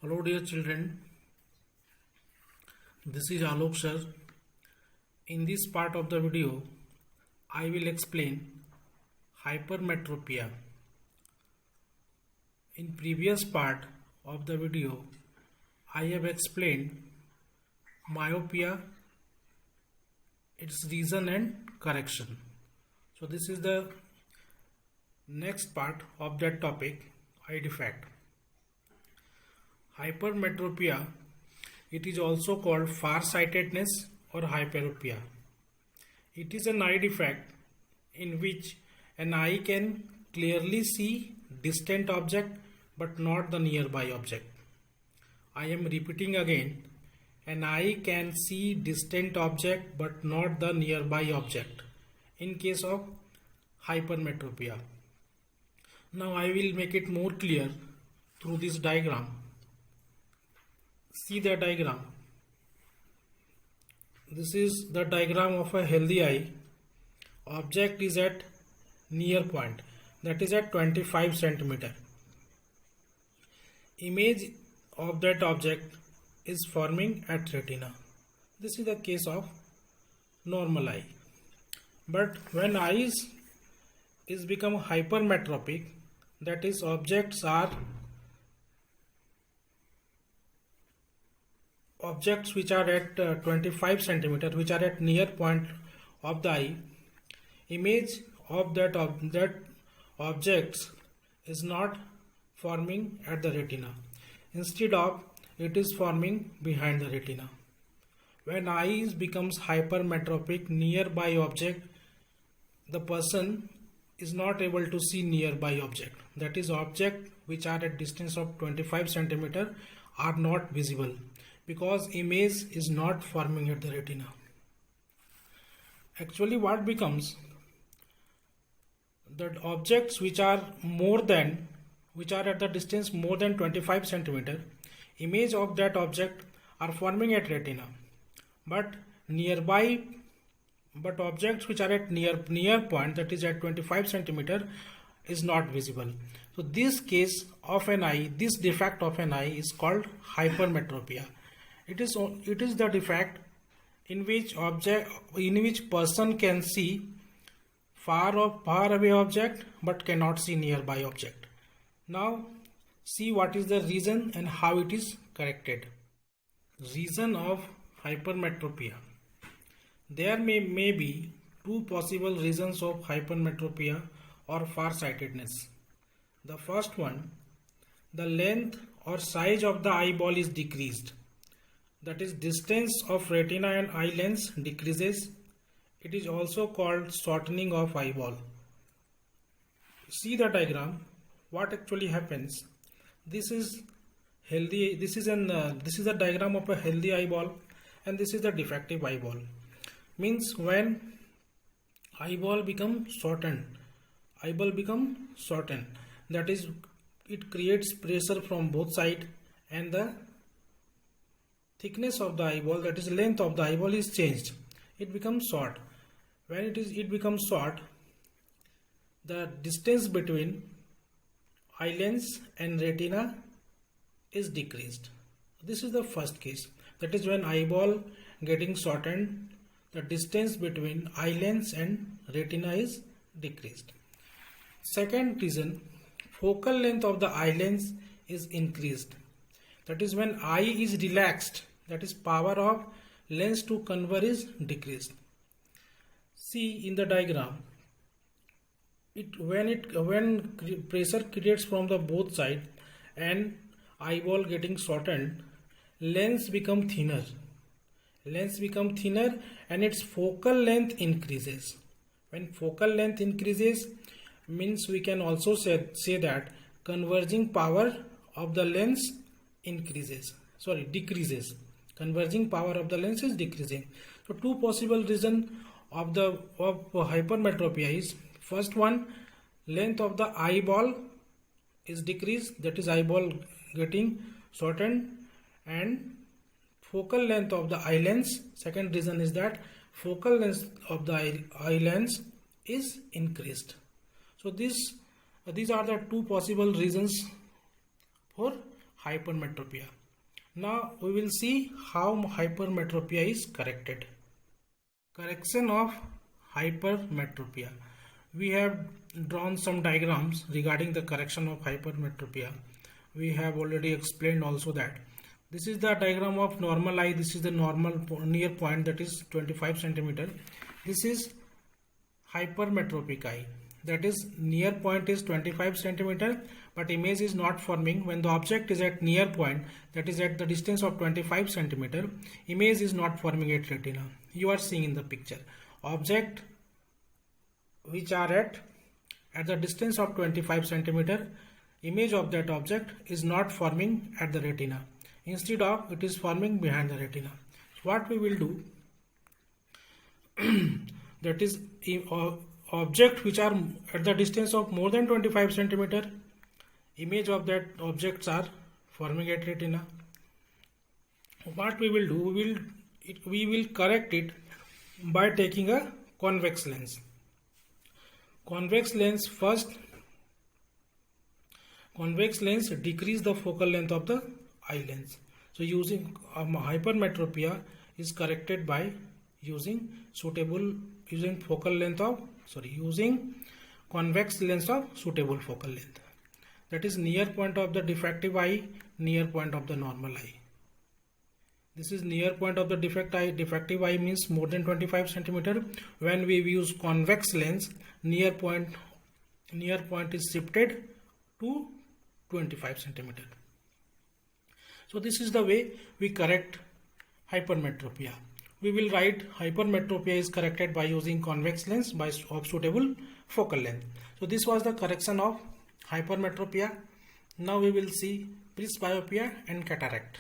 Hello dear children, this is Alok sir. In this part of the video, I will explain hypermetropia. In previous part of the video, I have explained myopia, its reason and correction. So this is the next part of that topic, eye defect. Hypermetropia, it is also called farsightedness or hyperopia. It is an eye defect in which an eye can clearly see distant object but not the nearby object. I am repeating again, an eye can see distant object but not the nearby object in case of hypermetropia. Now I will make it more clear through this diagram. See the diagram. This is the diagram of a healthy eye. Object is at near point, that is at 25 centimeter. Image of that object is forming at retina. This is the case of normal eye. But when eyes is become hypermetropic, that is objects which are at 25 centimeter, which are at near point of the eye, image of that objects is not forming at the retina. Instead of, it is forming behind the retina. When eye becomes hypermetropic, nearby object, the person is not able to see nearby object. That is, object which are at distance of 25 centimeter are not visible, because image is not forming at the retina. Actually, what becomes that objects which are at the distance more than 25 centimeter, image of that object are forming at retina, but objects which are at near point, that is at 25 centimeter, is not visible. So this case of an eye, this defect of an eye is called hypermetropia. It is the defect in which person can see far away object but cannot see nearby object. Now see what is the reason and how it is corrected. Reason of hypermetropia. There may be two possible reasons of hypermetropia or farsightedness. The first one, the length or size of the eyeball is decreased. That is, distance of retina and eye lens decreases. It is also called shortening of eyeball. See the diagram. What actually happens? This is healthy. This is a diagram of a healthy eyeball, and this is the defective eyeball. Means when eyeball become shortened, that is, it creates pressure from both sides, and the thickness of the eyeball, that is length of the eyeball, is changed. It becomes short. When it becomes short, the distance between eye lens and retina is decreased. This is the first case. That is, when eyeball getting shortened, the distance between eye lens and retina is decreased. Second reason, focal length of the eye lens is increased. That is, when eye is relaxed, that is, power of lens to convert is decreased. See in the diagram, when pressure creates from the both side and eyeball getting shortened, lens become thinner. And its focal length increases. When focal length increases, means we can also say that converging power of the lens decreases. Converging power of the lens is decreasing. So two possible reasons of hypermetropia is, first one, length of the eyeball is decreased, that is, eyeball getting shortened, and focal length of the eye lens. Second reason is that focal length of the eye lens is increased. So these are the two possible reasons for hypermetropia. Now we will see how hypermetropia is corrected. Correction of hypermetropia. We have drawn some diagrams regarding the correction of hypermetropia. We have already explained also that this is the diagram of normal eye. This is the normal near point, that is 25 centimeter. This is hypermetropic eye, that is near point is 25 centimeter, but image is not forming. When the object is at near point, that is at the distance of 25 centimeter, image is not forming at retina. You are seeing in the picture object which are at the distance of 25 centimeter, image of that object is not forming at the retina. Instead of, it is forming behind the retina. So what we will do, that is object which are at the distance of more than 25 centimeter, image of that objects are forming at retina. What we will do, we will correct it by taking a convex lens. Convex lens decrease the focal length of the eye lens. So using hypermetropia is corrected by using convex lens of suitable focal length. That is near point of the defective eye, near point of the normal eye. This is near point of the defective eye means more than 25 centimeter. When we use convex lens, near point is shifted to 25 centimeter. So this is the way we correct hypermetropia. We will write hypermetropia is corrected by using convex lens of suitable focal length. So this was the correction of hypermetropia. Now we will see presbyopia and cataract.